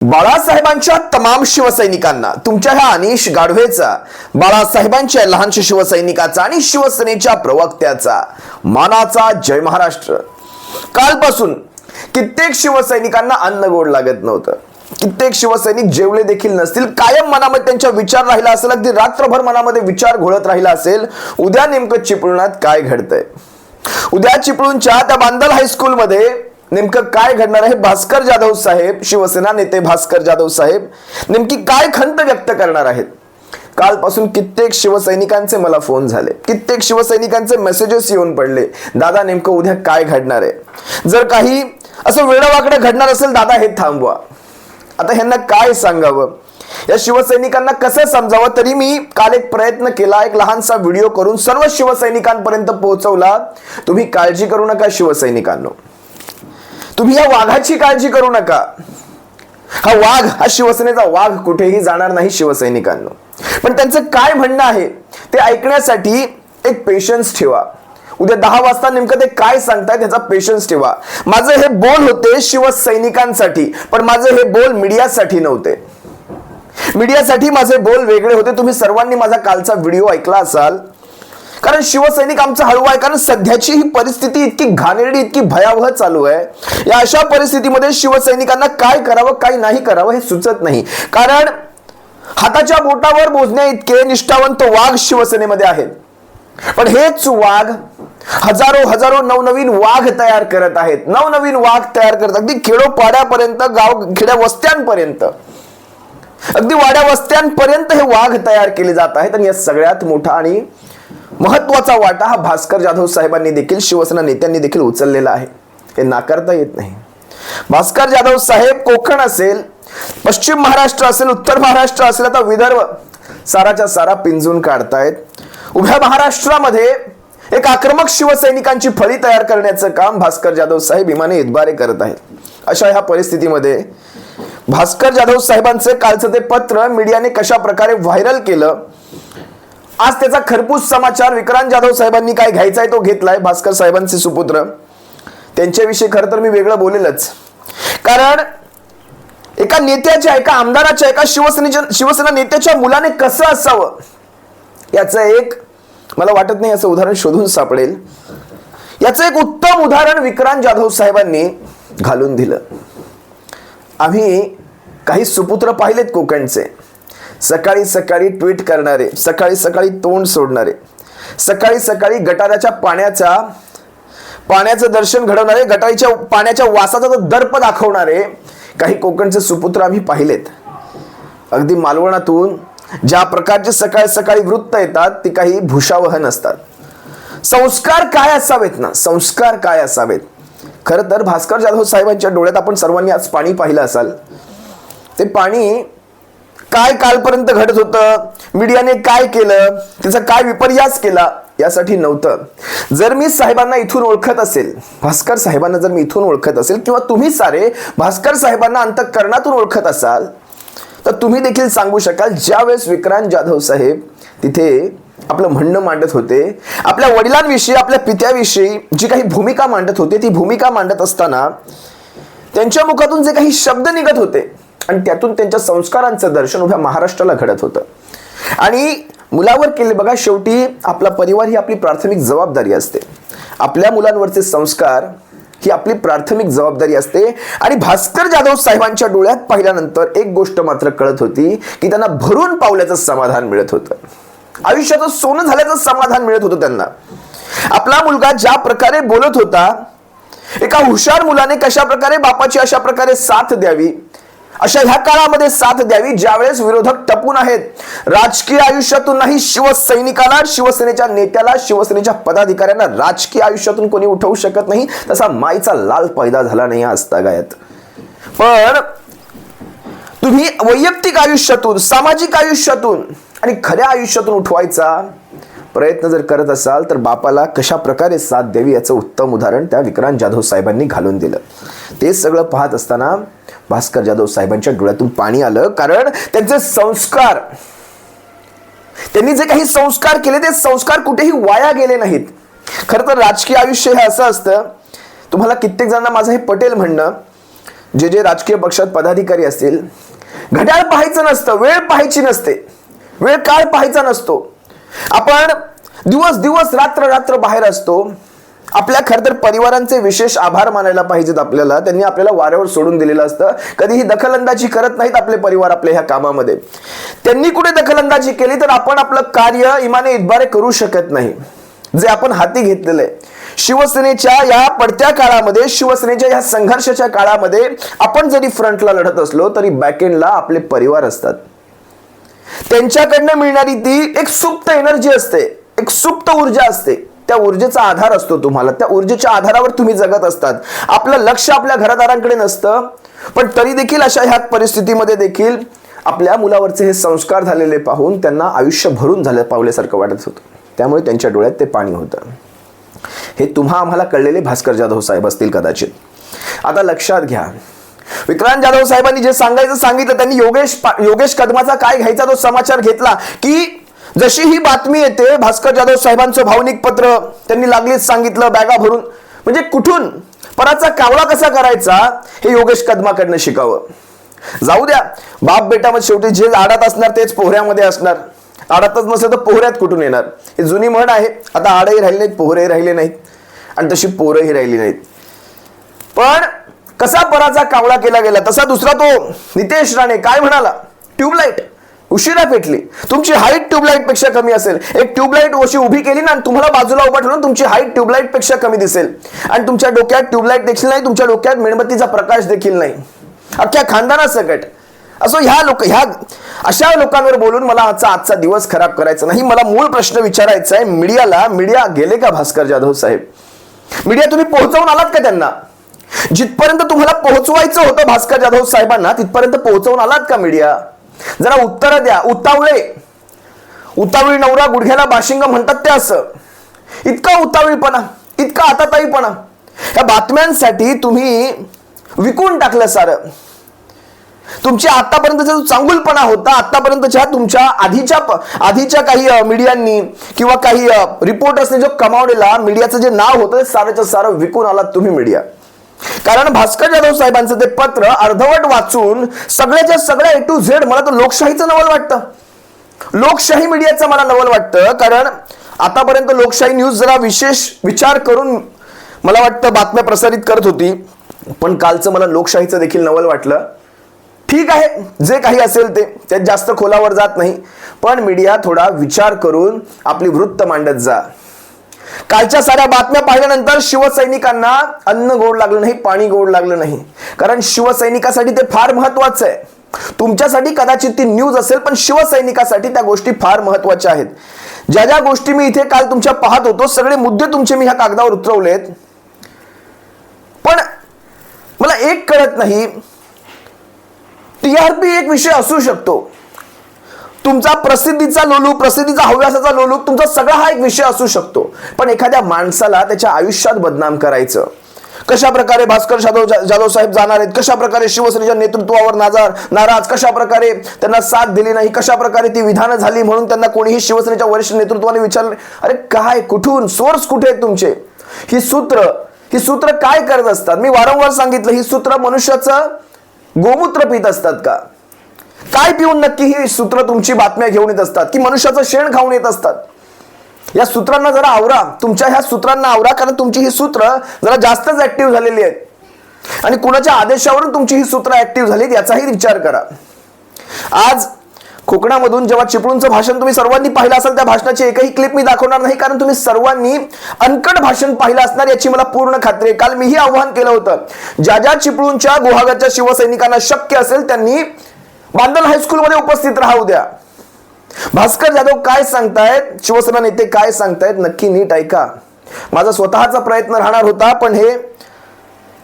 बाळासाहेबांच्या तमाम शिवसैनिकांना तुमच्या ह्या अनिश गाढवेचा, बाळासाहेबांच्या लहानशा शिवसैनिकाचा आणि शिवसेनेच्या प्रवक्त्याचा मानाचा जय महाराष्ट्र. कालपासून कित्येक शिवसैनिकांना अन्न गोड लागत नव्हतं. कित्येक शिवसैनिक जेवले देखील नसतील. कायम मनामध्ये त्यांच्या विचार राहिला असेल, अगदी रात्रभर मनामध्ये विचार घोळत राहिला असेल, उद्या नेमकं चिपळूणात काय घडतंय, उद्या चिपळूणच्या त्या बांदल हायस्कूल मध्ये नेमकं काय घडणार आहे. भास्कर जाधव साहेब, शिवसेना नेते भास्कर जाधव साहेब नेमकी काय खंत व्यक्त करणार आहेत. कालपासून कित्येक शिवसैनिकांचे मला फोन झाले, कित्येक शिवसैनिकांचे मेसेजेस येऊन पडले, दादा नेमकं उद्या काय घडणार आहे. जर काही असं वेळावाकडे घडणार असेल दादा हे थांबवा. आता ह्यांना काय सांगावं, या शिवसैनिकांना कसं समजावं. तरी मी काल एक प्रयत्न केला, एक लहानसा व्हिडिओ करून सर्व शिवसैनिकांपर्यंत पोहोचवला. तुम्ही काळजी करू नका शिवसैनिकांनो, तुम्ही या वाघाची काळजी करू नका. हा वाघ, हा शिवसेनेचा वाघ कुठेही जाणार नाही शिवसैनिकांनो. पण त्यांचं काय म्हणणं आहे ते ऐकण्यासाठी एक पेशन्स ठेवा. उद्या 10 वाजता नेमकं ते काय सांगताय त्याचा पेशन्स ठेवा. माझे हे बोल होते शिवसैनिकांसाठी, पण माझे हे बोल मीडियासाठी नव्हते. मीडियासाठी माझे बोल वेगळे होते. तुम्ही सर्वांनी माझा कालचा व्हिडिओ ऐकला असाल, कारण शिवसैनिक आमचा हळवा आहे. कारण सध्याची ही परिस्थिती इतकी घाणेरडी, इतकी भयावह चालू आहे. या अशा परिस्थितीमध्ये शिवसैनिकांना काय करावं, काय नाही करावं हे सुचत नाही. कारण हाताच्या बोटावर मोजण्या इतके निष्ठावंत वाघ शिवसेनेमध्ये आहेत. पण हेच वाघ हजारो नवनवीन वाघ तयार करत आहेत, नवनवीन वाघ तयार करत, अगदी खेडोपाड्यापर्यंत, गाव खेड्या वस्त्यांपर्यंत, अगदी वाड्या वस्त्यांपर्यंत हे वाघ तयार केले जात आहेत. आणि या सगळ्यात मोठा आणि महत्वाचा वाटा हा भास्कर जाधव साहेबांनी देखील, शिवसेना नेत्यांनी देखील उचललेला आहे. हे नाकारता येत नाही. भास्कर जाधव साहेब कोकण असेल, पश्चिम महाराष्ट्र असेल, उत्तर महाराष्ट्र असेल, आता विदर्भ साराच्या सारा पिंजून काढतायत. उभ्या महाराष्ट्रामध्ये एक आक्रमक शिवसैनिकांची फळी तयार करण्याचं काम भास्कर जाधव साहेब इमाने इतबारे करत आहेत. अशा ह्या परिस्थितीमध्ये भास्कर जाधव साहेबांचे कालचं ते पत्र मीडियाने कशा प्रकारे व्हायरल केलं, आज त्याचा खरपूस समाचार विक्रांत जाधव साहेबांनी काय घ्यायचा आहे तो घेतलाय. भास्कर साहेबांचे सुपुत्र, त्यांच्याविषयी खरं तर मी वेगळं बोलेलच. कारण एका नेत्याच्या, एका आमदाराच्या, एका शिवसेना नेत्याच्या मुलाने कसं असावं याचं एक, मला वाटत नाही असं उदाहरण शोधून सापडेल. याचं एक उत्तम उदाहरण विक्रांत जाधव साहेबांनी घालून दिलं. आम्ही काही सुपुत्र पाहिलेत कोकणचे, सकाळी सकाळी ट्विट करणारे, सकाळी सकाळी तोंड सोडणारे, सकाळी सकाळी गटाराच्या पाण्याचं दर्शन घडवणारे, गटारीच्या पाण्याच्या वासाचा दर्प दाखवणारे काही कोकणचे सुपुत्र आम्ही पाहिलेत. अगदी मालवणातून ज्या प्रकारचे सकाळी सकाळी वृत्त येतात ती काही भूषावह नसतात. संस्कार काय असावेत ना, संस्कार काय असावेत. खरं तर भास्कर जाधव साहेबांच्या डोळ्यात आपण सर्वांनी आज पाणी पाहिलं असाल. ते पाणी काय कालपर्यंत घडत होतं, मीडियाने काय केलं, त्याचा काय विपर्यास केला यासाठी नव्हतं. जर मी साहेबांना इथून ओळखत असेल, भास्कर साहेबांना जर मी इथून ओळखत असेल, किंवा तुम्ही सारे भास्कर साहेबांना अंतःकरणातून ओळखत असाल, तर तुम्ही देखील सांगू शकाल ज्या वेळेस विक्रांत जाधव साहेब तिथे आपलं म्हणणं मांडत होते, आपल्या वडिलांविषयी, आपल्या पित्याविषयी जी काही भूमिका मांडत होते, ती भूमिका मांडत असताना त्यांच्या मुखातून जे काही शब्द निघत होते आणि त्यातून त्यांच्या संस्कारांचं दर्शन उभ्या महाराष्ट्राला घडत होतं. आणि मुलावर केले बघा, शेवटी आपला परिवार ही आपली प्राथमिक जबाबदारी असते. आपल्या मुलांवरचे संस्कार ही आपली प्राथमिक जबाबदारी असते. आणि भास्कर जाधव साहेबांच्या डोळ्यात पाहिल्यानंतर एक गोष्ट मात्र कळत होती की त्यांना भरून पावल्याचं समाधान मिळत होतं, आयुष्याचं सोनं झाल्याचं समाधान मिळत होतं त्यांना. आपला मुलगा ज्या प्रकारे बोलत होता, एका हुशार मुलाने कशा प्रकारे बापाची अशा प्रकारे साथ द्यावी, अशा ह्या काळामध्ये साथ द्यावी ज्यावेळेस विरोधक टपून आहेत. राजकीय आयुष्यातून नाही, शिवसैनिकाला, शिवसेनेच्या नेत्याला, शिवसेनेच्या पदाधिकाऱ्यांना राजकीय आयुष्यातून कोणी उठवू शकत नाही. तसा माईचा लाल पैदा झाला नाही आजतागायत. पण तुम्ही वैयक्तिक आयुष्यातून, सामाजिक आयुष्यातून आणि खऱ्या आयुष्यातून उठवायचा प्रयत्न जर करत असाल तर बापाला कशा प्रकारे साथ द्यावी याचं उत्तम उदाहरण त्या विक्रांत जाधव साहेबांनी घालून दिलं. ते सगळं पाहत असताना भास्कर जाधव साहेबांच्या डोळ्यातून पाणी आलं. कारण त्यांचे संस्कार, त्यांनी जे काही संस्कार केले ते संस्कार कुठेही वाया गेले नाहीत. खरं तर राजकीय आयुष्य हे असं असतं, तुम्हाला कित्येक जणांना माझं हे पटेल म्हणणं, जे जे राजकीय पक्षात पदाधिकारी असतील, घड्याळ पाहायचं नसतं, वेळ पाहायची नसते, वेळ काळ पाहायचा नसतो. आपण दिवस दिवस रात्र रात्र बाहेर असतो. आपल्या खरं तर परिवारांचे विशेष आभार मानायला पाहिजेत आपल्याला. त्यांनी आपल्याला वाऱ्यावर सोडून दिलेलं असतं. कधीही दखलंदाजी करत नाहीत आपले परिवार आपल्या ह्या कामामध्ये. त्यांनी कुठे दखलंदाजी केली तर आपण आपलं कार्य इमाने इतबारे करू शकत नाही, जे आपण हाती घेतलेलं आहे. शिवसेनेच्या या पडत्या काळामध्ये, शिवसेनेच्या या संघर्षाच्या काळामध्ये आपण जरी फ्रंटला लढत असलो तरी बॅकएंडला आपले परिवार असतात. त्यांच्याकडनं मिळणारी ती एक सुप्त एनर्जी असते, एक सुप्त ऊर्जा असते. त्या ऊर्जेचा आधार असतो तुम्हाला. त्या ऊर्जेच्या आधारावर तुम्ही जगत असतात. आपलं लक्ष आपल्या घरदारांकडे नसतं, पण तरी देखील अशा ह्या परिस्थितीमध्ये देखील आपल्या मुलावरचे हे संस्कार झालेले पाहून त्यांना आयुष्य भरून झालं पावल्यासारखं वाटत होतं. त्यामुळे त्यांच्या डोळ्यात ते पाणी होतं. हे तुम्हा आम्हाला कळलेले भास्कर जाधव साहेब असतील कदाचित. आता लक्षात घ्या, विक्रांत जाधव साहेबांनी जे सांगायचं सांगितलं. त्यांनी योगेश कदमाचा काय घ्यायचा तो समाचार घेतला की जशी ही बातमी येते, भास्कर जाधव साहेबांचं भावनिक पत्र त्यांनी लागलीच सांगितलं बॅगा भरून. म्हणजे कुठून पराचा कावळा कसा करायचा हे योगेश कदमाकडनं शिकावं. जाऊ द्या, बाप बेटामध्ये शेवटी जे आडात असणार तेच पोहऱ्यामध्ये असणार. आडातच नसेल तर पोहऱ्यात कुठून येणार. ही जुनी म्हण आहे. आता आडही राहिले नाहीत, पोहरेही राहिले नाहीत आणि तशी पोरही राहिली नाहीत. पण कसा पराचा कावळा केला गेला तसा दुसरा तो नितेश राणे काय म्हणाला, ट्यूबलाईट उशिरा पेटली. तुमची हाईट ट्यूबलाईट पेक्षा कमी असेल. एक ट्यूबलाईट अशी उभी केली ना, तुम्हाला बाजूला उभा ठेवून तुमची हाईट ट्यूबलाईट पेक्षा कमी दिसेल. आणि तुमच्या डोक्यात ट्यूबलाईट देखील नाही, तुमच्या डोक्यात मेणबत्तीचा प्रकाश देखील नाही. अख्ख्या खानदानासकट असो ह्या अशा लोकांवर बोलून मला आजचा दिवस खराब करायचा नाही. मला मूळ प्रश्न विचारायचा आहे मीडियाला. मीडिया गेले का भास्कर जाधव साहेब? मीडिया तुम्ही पोहोचवून आलात का त्यांना? जिथपर्यंत तुम्हाला पोहोचवायचं होतं भास्कर जाधव साहेबांना तिथपर्यंत पोहोचवून आलात का मीडिया? जरा उत्तर द्या. उतावळी नवरा गुडघ्याला बाशिंग म्हणतात ते असं. इतका उतावळीपणा, इतका आताताईपणा. या बातम्यांसाठी तुम्ही विकून टाकलं सारं. तुमच्या आतापर्यंतचा जो चांगुलपणा होता, आतापर्यंतच्या तुमच्या आधीच्या काही मीडियांनी किंवा काही रिपोर्टर्सने जो कमावलेला मीडियाचं जे नाव होतं सारंच्या सारं विकून आलात तुम्ही मीडिया. कारण भास्कर जाधव साहेबांचं ते पत्र अर्धवट वाचून सगळ्याच्या सगळ्या A to Z मला तर लोकशाहीचं नवल वाटतं. लोकशाही मीडियाचं मला नवल वाटतं. कारण आतापर्यंत लोकशाही न्यूज जरा विशेष विचार करून मला वाटतं बातम्या प्रसारित करत होती, पण कालचं मला लोकशाहीचं देखील नवल वाटलं. ठीक आहे, जे काही असेल ते त्यात जास्त खोलावर जात नाही, पण मीडिया थोडा विचार करून आपली वृत्त मांडत जा. कालच्या साऱ्या बातम्या पाहिल्यानंतर शिवसैनिकांना अन्न गोड लागलं नाही, पाणी गोड लागलं नाही. कारण शिवसैनिकासाठी ते फार महत्वाचं आहे. तुमच्यासाठी कदाचित ती न्यूज असेल, पण शिवसैनिकासाठी त्या गोष्टी फार महत्वाच्या आहेत. ज्या ज्या गोष्टी मी इथे काल तुमच्या पाहत होतो सगळे मुद्दे तुमचे मी ह्या कागदावर उतरवलेत. पण मला एक कळत नाही, TRP एक विषय असू शकतो, तुमचा प्रसिद्धीचा लोलूप, प्रसिद्धीचा हव्यासाचा लोलूप, तुमचा सगळा हा एक विषय असू शकतो. पण एखाद्या माणसाला त्याच्या आयुष्यात बदनाम करायचं, कशा प्रकारे भास्कर जाधव साहेब जाणार आहेत, कशा प्रकारे शिवसेनेच्या नेतृत्वावर नाराज, कशा प्रकारे त्यांना साथ दिली नाही, कशा प्रकारे ती विधानं झाली म्हणून त्यांना कोणीही शिवसेनेच्या वरिष्ठ नेतृत्वाने विचारलं. अरे काय, कुठून, सोर्स कुठे आहेत तुमचे? ही सूत्र काय करत असतात? मी वारंवार सांगितलं, ही सूत्र मनुष्याचं गोमूत्र पित असतात का? काय पिऊन नक्की ही सूत्र तुमची बातम्या घेऊन येत असतात, की मनुष्याचं शेण खाऊन येत असतात? या सूत्रांना जरा आवरा, तुमच्या ह्या सूत्रांना आवरा. कारण तुमची ही सूत्र जरा जास्तच ऍक्टिव्ह झालेली आहेत आणि कुणाच्या आदेशावरून तुमची ही सूत्र ऍक्टिव्ह झालीत याचाही विचार करा. आज कोकणामधून जेव्हा चिपळूणचं भाषण तुम्ही सर्वांनी पाहिलं असेल, त्या भाषणाची एकही क्लिप मी दाखवणार नाही, कारण तुम्ही सर्वांनी अनकट भाषण पाहिलं असणार याची मला पूर्ण खात्री आहे. काल मीही आव्हान केलं होतं, ज्या चिपळूणच्या गुहागरच्या शिवसैनिकांना शक्य असेल त्यांनी बांदल हायस्कूलमध्ये उपस्थित राहू द्या. भास्कर जाधव काय सांगतायत, शिवसेना नेते काय सांगतायत, नक्की नीट ऐका. माझा स्वतःचा प्रयत्न राहणार होता, पण हे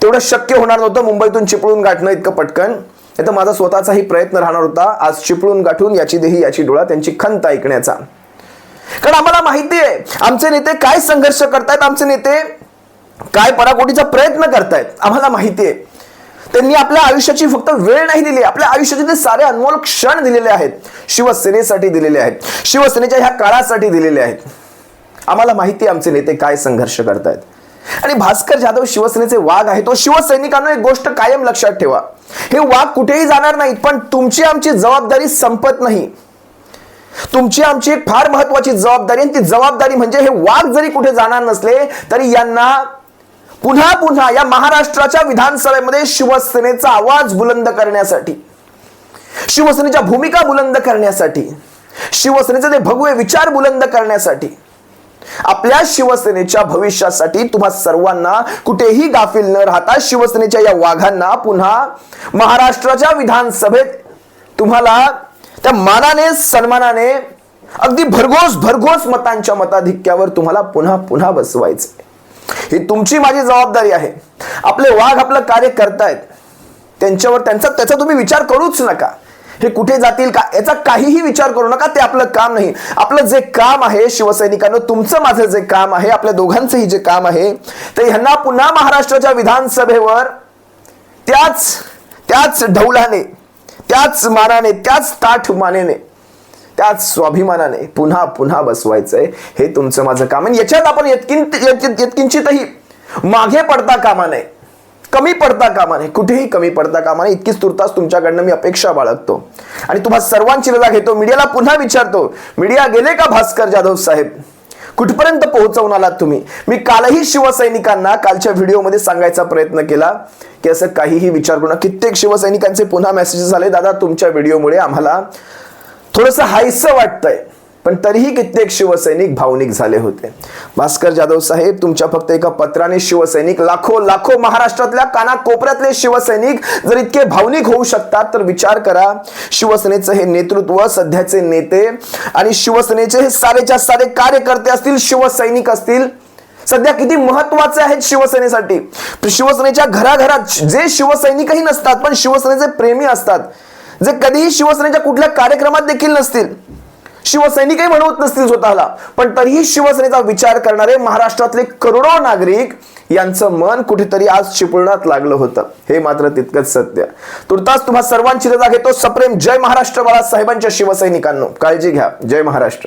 तेवढं शक्य होणार नव्हतं मुंबईतून चिपळूण गाठणं इतकं पटकन. तर माझा स्वतःचाही प्रयत्न राहणार होता आज चिपळूण गाठून याची देही याची डोळा त्यांची खंत ऐकण्याचा. कारण आम्हाला माहिती आहे आमचे नेते काय संघर्ष करतायत, आमचे नेते काय पराकोटीचा प्रयत्न करतायत. आम्हाला माहिती आहे त्यांनी आपल्या आयुष्याची फक्त वेळ नाही दिली, आपल्या आयुष्याचे ते सारे अनमोल क्षण दिलेले आहेत, शिवसेनेसाठी दिलेले आहेत, शिवसेनेच्या ह्या काळासाठी दिलेले आहेत. आम्हाला माहिती आहे आमचे नेते काय संघर्ष करतायत. आणि भास्कर जाधव शिवसेनेचे वाघ आहे. तो शिवसैनिकांना एक गोष्ट कायम लक्षात ठेवा, हे वाघ कुठेही जाणार नाहीत, पण तुमची आमची जबाबदारी संपत नाही. तुमची आमची एक फार महत्वाची जबाबदारी, आणि ती जबाबदारी म्हणजे हे वाघ जरी कुठे जाणार नसले तरी यांना पुन्हा पुन्हा या महाराष्ट्राच्या विधानसभेमध्ये शिवसेनेचा आवाज बुलंद करण्यासाठी, शिवसेनेच्या भूमिका बुलंद करण्यासाठी, शिवसेनेचे ते भगवे विचार बुलंद करण्यासाठी, आपल्या शिवसेनेच्या भविष्यासाठी तुम्हा सर्वांना कुठेही गाफील न राहता शिवसेनेच्या या वाघांना पुन्हा महाराष्ट्राच्या विधानसभेत तुम्हाला त्या मानाने सन्मानाने अगदी भरघोस मतांच्या मताधिक्यावर तुम्हाला पुन्हा पुन्हा बसवायचं. ही तुमची माझी जबाबदारी आहे. आपले वाघ आपलं कार्य करतायत, त्यांच्यावर त्याचा तुम्ही विचार करूच नका. हे कुठे जातील का याचा काहीही विचार करू नका. ते आपलं काम नाही. आपलं जे काम आहे शिवसैनिकांना, तुमचं माझं जे काम आहे, आपल्या दोघांचंही जे काम आहे, ते ह्यांना पुन्हा महाराष्ट्राच्या विधानसभेवर त्याच ढौलाने, त्याच मानाने, त्याच ताठ मानेने, त्याच स्वाभिमानाने पुन्हा पुन्हा बसवायचंय. हे तुमचं माझं काम आहे. याच्यात आपण यत्किंचितही मागे पडता कामा नये, कमी पडता कामा नये, कुठेही कमी पडता कामा नये. इतकीच तुर्तास तुमच्याकडनं मी अपेक्षा बाळगतो आणि तुम्हा सर्वांची रजा घेतो. मीडियाला पुन्हा विचारतो, मीडिया गेले का भास्कर जाधव साहेब? कुठपर्यंत पोहोचवून आलात तुम्ही? मी कालही शिवसैनिकांना कालच्या व्हिडिओमध्ये सांगायचा प्रयत्न केला की असं काहीही विचार करू नका. कित्येक शिवसैनिकांचे पुन्हा मेसेजेस आले, दादा तुमच्या व्हिडिओमुळे आम्हाला थोडंसं हायसं वाटतंय, पण तरीही कित्येक शिवसैनिक भावनिक झाले होते. भास्कर जाधव साहेब, तुमच्या फक्त एका पत्राने शिवसैनिक, लाखो महाराष्ट्रातल्या कानाकोपऱ्यातले शिवसैनिक जर इतके भावनिक होऊ शकतात तर विचार करा, शिवसेनेचं हे नेतृत्व, सध्याचे नेते आणि शिवसेनेचे हे सारेच्या सारे कार्यकर्ते असतील, शिवसैनिक असतील, सध्या किती महत्वाचे आहेत शिवसेनेसाठी. शिवसेनेच्या घराघरात जे शिवसैनिकही नसतात पण शिवसेनेचे प्रेमी असतात, जे कधीही शिवसेनेच्या कुठल्या कार्यक्रमात देखील नसतील, शिवसैनिकही म्हणवत नसतील स्वतःला, पण तरीही शिवसेनेचा विचार करणारे महाराष्ट्रातले करोडो नागरिक यांचं मन कुठेतरी आज चिपळूणात लागलं होतं. हे मात्र तितकंच सत्य. तुर्तास तुम्हा सर्वांची रजा घेतो. सप्रेम जय महाराष्ट्र बाळासाहेबांच्या शिवसैनिकांनो. काळजी घ्या. जय महाराष्ट्र.